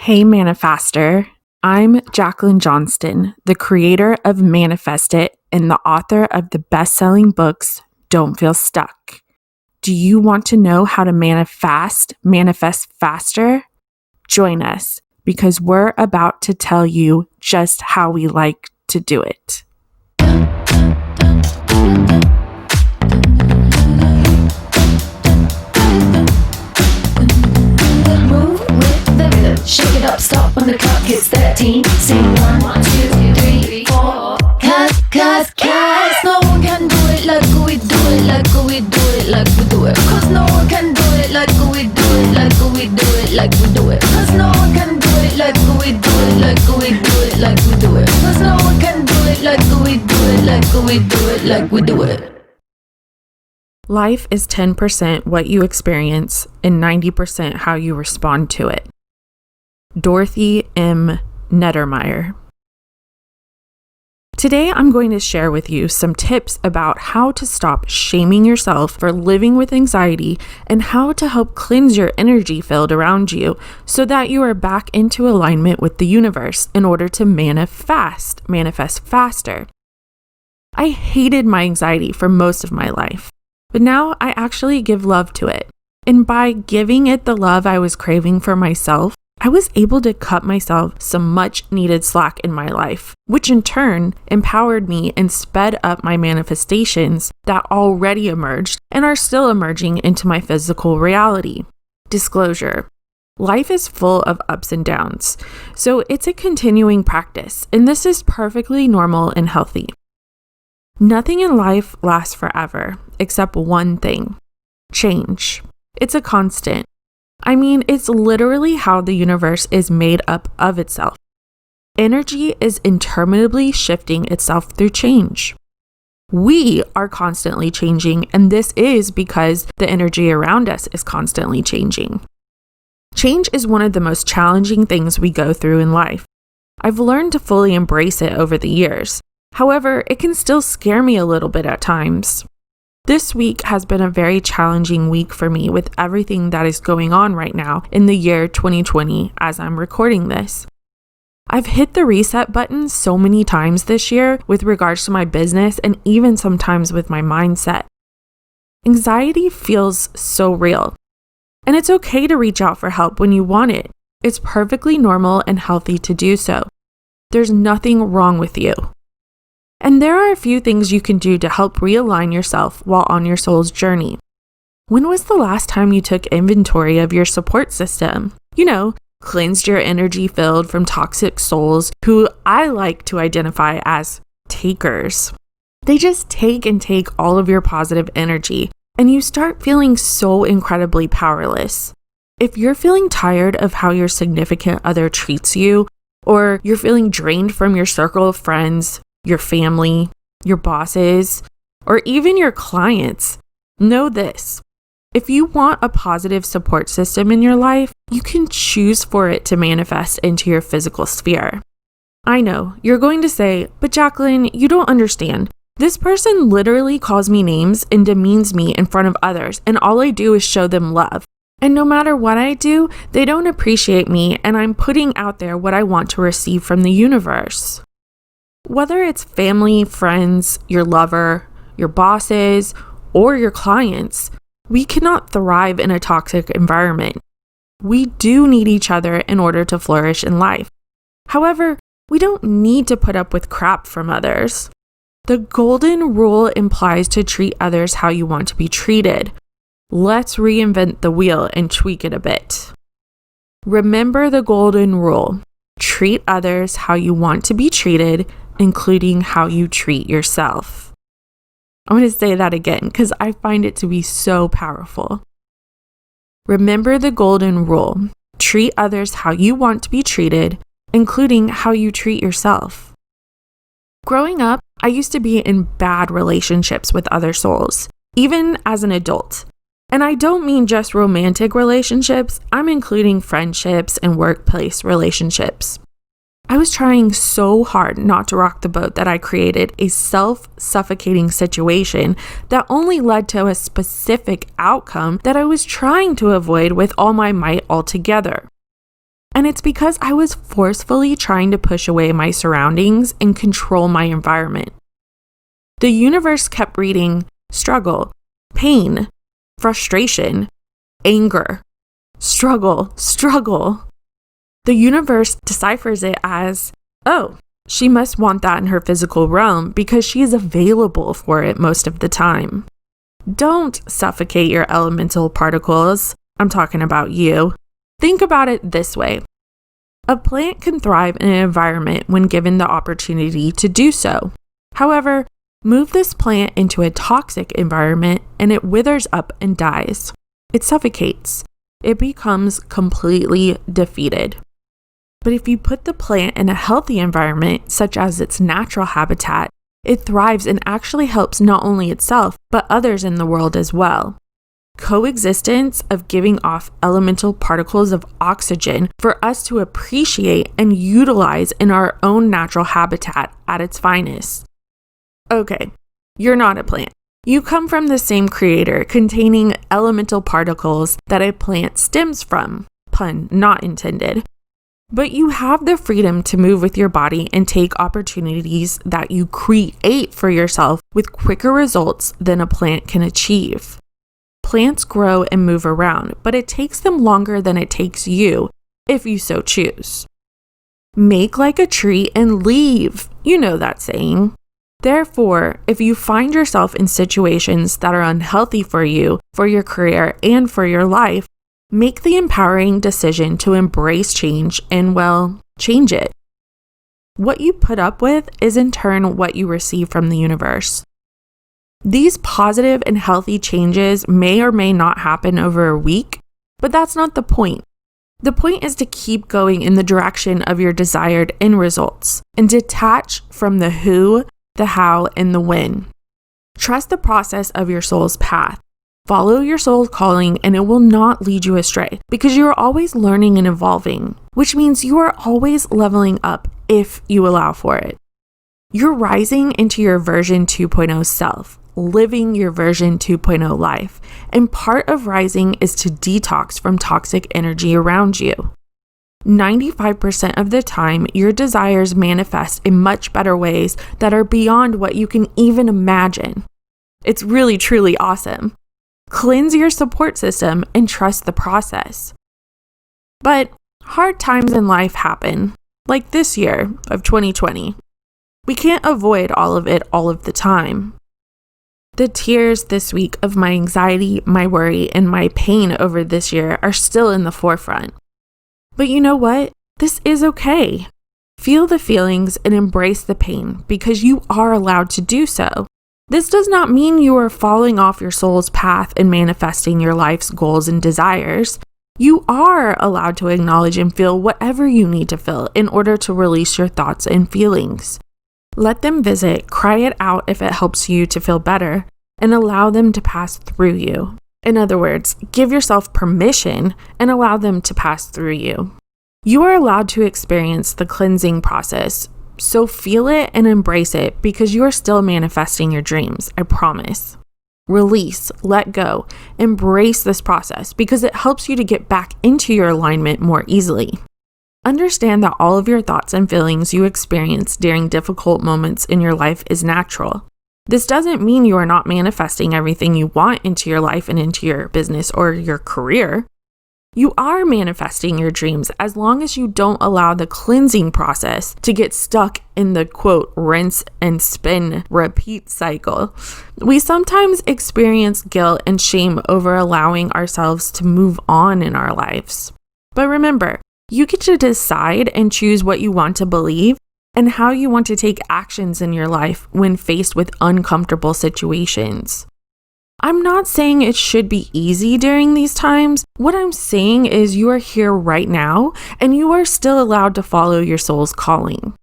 Hey, ManiFASter. I'm Jacqueline Johnston, the creator of ManiFAST It and the author of the best-selling books, Don't Feel Stuck. Do you want to know how to manifest faster? Join us because we're about to tell you just how we like to do it. Shake it up, stop when the clock hits 13. Sing 1, 2, 3, 4. Cause no one can do it like we do it, like we do it, like we do it. Cause no one can do it like we do it, like we do it, like we do it. Cause no one can do it like we do it, like we do it, like we do it. Cause no one can do it like we do it, like we do it, like we do it. Life is 10% what you experience and 90% how you respond to it. Dorothy M. Neddermeyer. Today, I'm going to share with you some tips about how to stop shaming yourself for living with anxiety and how to help cleanse your energy field around you so that you are back into alignment with the universe in order to manifest faster. I hated my anxiety for most of my life, but now I actually give love to it. And by giving it the love I was craving for myself, I was able to cut myself some much needed slack in my life, which in turn empowered me and sped up my manifestations that already emerged and are still emerging into my physical reality. Disclosure: life is full of ups and downs, so it's a continuing practice, and this is perfectly normal and healthy. Nothing in life lasts forever, except one thing: change. It's a constant. I mean, it's literally how the universe is made up of itself. Energy is interminably shifting itself through change. We are constantly changing, and this is because the energy around us is constantly changing. Change is one of the most challenging things we go through in life. I've learned to fully embrace it over the years. However, it can still scare me a little bit at times. This week has been a very challenging week for me with everything that is going on right now in the year 2020 as I'm recording this. I've hit the reset button so many times this year with regards to my business and even sometimes with my mindset. Anxiety feels so real. And it's okay to reach out for help when you want it. It's perfectly normal and healthy to do so. There's nothing wrong with you. And there are a few things you can do to help realign yourself while on your soul's journey. When was the last time you took inventory of your support system? Cleansed your energy field from toxic souls who I like to identify as takers. They just take all of your positive energy, and you start feeling so incredibly powerless. If you're feeling tired of how your significant other treats you, or you're feeling drained from your circle of friends, your family, your bosses, or even your clients, know this: if you want a positive support system in your life, you can choose for it to manifest into your physical sphere. I know, you're going to say, but Jacqueline, you don't understand. This person literally calls me names and demeans me in front of others, and all I do is show them love. And no matter what I do, they don't appreciate me, and I'm putting out there what I want to receive from the universe. Whether it's family, friends, your lover, your bosses, or your clients, we cannot thrive in a toxic environment. We do need each other in order to flourish in life. However, we don't need to put up with crap from others. The golden rule implies to treat others how you want to be treated. Let's reinvent the wheel and tweak it a bit. Remember the golden rule: treat others how you want to be treated, including how you treat yourself. I'm going to say that again because I find it to be so powerful. Remember the golden rule: treat others how you want to be treated, including how you treat yourself. Growing up, I used to be in bad relationships with other souls, even as an adult. And I don't mean just romantic relationships, I'm including friendships and workplace relationships. I was trying so hard not to rock the boat that I created a self-suffocating situation that only led to a specific outcome that I was trying to avoid with all my might altogether. And it's because I was forcefully trying to push away my surroundings and control my environment. The universe kept reading struggle, pain, frustration, anger, struggle, struggle. The universe deciphers it as, oh, she must want that in her physical realm because she is available for it most of the time. Don't suffocate your elemental particles. I'm talking about you. Think about it this way. A plant can thrive in an environment when given the opportunity to do so. However, move this plant into a toxic environment and it withers up and dies. It suffocates. It becomes completely defeated. But if you put the plant in a healthy environment, such as its natural habitat, it thrives and actually helps not only itself, but others in the world as well. Coexistence of giving off elemental particles of oxygen for us to appreciate and utilize in our own natural habitat at its finest. Okay, you're not a plant. You come from the same creator containing elemental particles that a plant stems from. Pun not intended. But you have the freedom to move with your body and take opportunities that you create for yourself with quicker results than a plant can achieve. Plants grow and move around, but it takes them longer than it takes you, if you so choose. Make like a tree and leave. You know that saying. Therefore, if you find yourself in situations that are unhealthy for you, for your career, and for your life, make the empowering decision to embrace change and, well, change it. What you put up with is in turn what you receive from the universe. These positive and healthy changes may or may not happen over a week, but that's not the point. The point is to keep going in the direction of your desired end results and detach from the who, the how, and the when. Trust the process of your soul's path. Follow your soul's calling and it will not lead you astray because you are always learning and evolving, which means you are always leveling up if you allow for it. You're rising into your version 2.0 self, living your version 2.0 life, and part of rising is to detox from toxic energy around you. 95% of the time, your desires manifest in much better ways that are beyond what you can even imagine. It's really, truly awesome. Cleanse your support system and trust the process. But hard times in life happen, like this year of 2020. We can't avoid all of it all of the time. The tears this week of my anxiety, my worry, and my pain over this year are still in the forefront. But you know what? This is okay. Feel the feelings and embrace the pain because you are allowed to do so. This does not mean you are falling off your soul's path and manifesting your life's goals and desires. You are allowed to acknowledge and feel whatever you need to feel in order to release your thoughts and feelings. Let them visit, cry it out if it helps you to feel better, and allow them to pass through you. In other words, give yourself permission and allow them to pass through you. You are allowed to experience the cleansing process. So feel it and embrace it because you are still manifesting your dreams, I promise. Release, let go, embrace this process because it helps you to get back into your alignment more easily. Understand that all of your thoughts and feelings you experience during difficult moments in your life is natural. This doesn't mean you are not manifesting everything you want into your life and into your business or your career. You are manifesting your dreams as long as you don't allow the cleansing process to get stuck in the quote, rinse and spin, repeat cycle. We sometimes experience guilt and shame over allowing ourselves to move on in our lives. But remember, you get to decide and choose what you want to believe and how you want to take actions in your life when faced with uncomfortable situations. I'm not saying it should be easy during these times. What I'm saying is you are here right now and you are still allowed to follow your soul's calling.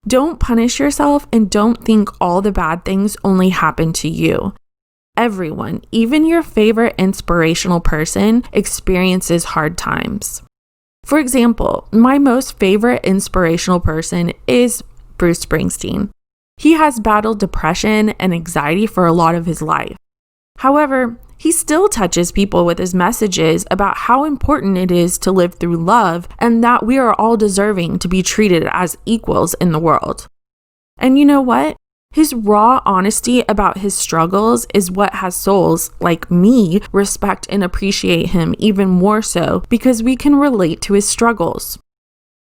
Don't punish yourself and don't think all the bad things only happen to you. Everyone, even your favorite inspirational person, experiences hard times. For example, my most favorite inspirational person is Bruce Springsteen. He has battled depression and anxiety for a lot of his life. However, He still touches people with his messages about how important it is to live through love and that we are all deserving to be treated as equals in the world. And you know what? His raw honesty about his struggles is what has souls like me respect and appreciate him even more so because we can relate to his struggles.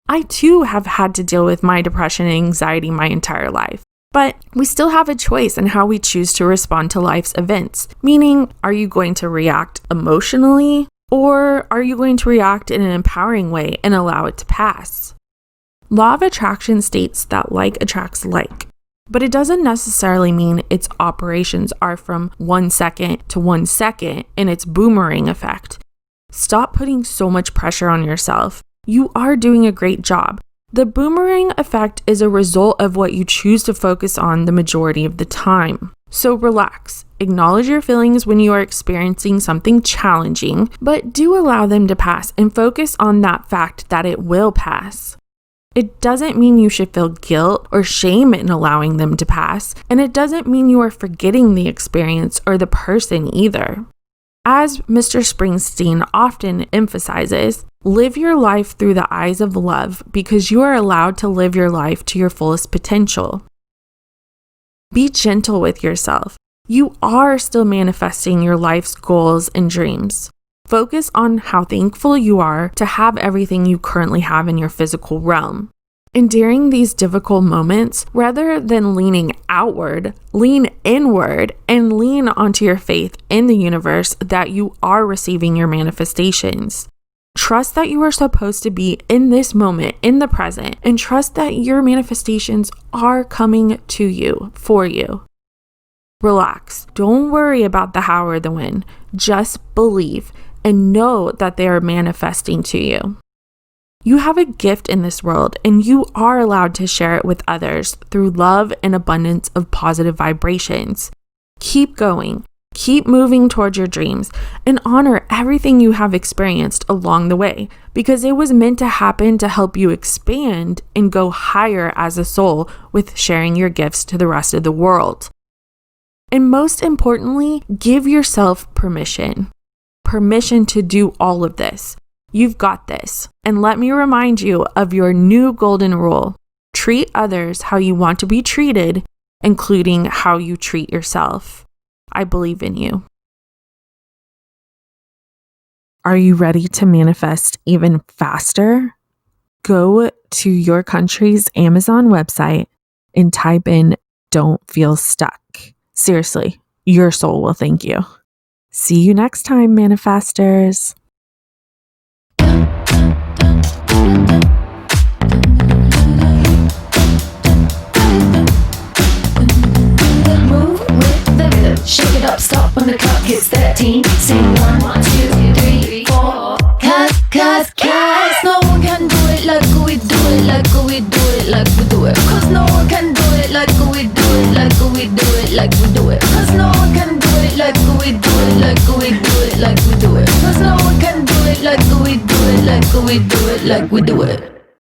I too have had to deal with my depression and anxiety my entire life. But we still have a choice in how we choose to respond to life's events. Meaning, are you going to react emotionally or are you going to react in an empowering way and allow it to pass? Law of attraction states that like attracts like, but it doesn't necessarily mean its operations are from 1 second to 1 second in its boomerang effect. Stop putting so much pressure on yourself. You are doing a great job. The boomerang effect is a result of what you choose to focus on the majority of the time. So relax, acknowledge your feelings when you are experiencing something challenging, but do allow them to pass and focus on that fact that it will pass. It doesn't mean you should feel guilt or shame in allowing them to pass, and it doesn't mean you are forgetting the experience or the person either. As Mr. Springsteen often emphasizes, live your life through the eyes of love because you are allowed to live your life to your fullest potential. Be gentle with yourself. You are still manifesting your life's goals and dreams. Focus on how thankful you are to have everything you currently have in your physical realm. And during these difficult moments, rather than leaning outward, lean inward and lean onto your faith in the universe that you are receiving your manifestations. Trust that you are supposed to be in this moment, in the present, and trust that your manifestations are coming to you, for you. Relax. Don't worry about the how or the when. Just believe and know that they are manifesting to you. You have a gift in this world, and you are allowed to share it with others through love and abundance of positive vibrations. Keep going. Keep moving towards your dreams and honor everything you have experienced along the way because it was meant to happen to help you expand and go higher as a soul with sharing your gifts to the rest of the world. And most importantly, give yourself permission. Permission to do all of this. You've got this. And let me remind you of your new golden rule. Treat others how you want to be treated, including how you treat yourself. I believe in you. Are you ready to manifest even faster? Go to your country's Amazon website and type in "don't feel stuck." Seriously, your soul will thank you. See you next time, manifestors. Shake it up, stop when the clock hits 13. Sing 1, 2, 3, 4. Cause no one can do it like we do it, like we do it, like we do it. Cause no one can do it like we do it, like we do it, like we do it. Cause no one can do it like we do it, like we do it, like we do it. Cause no one can do it like we do it, like we do it, like we do it.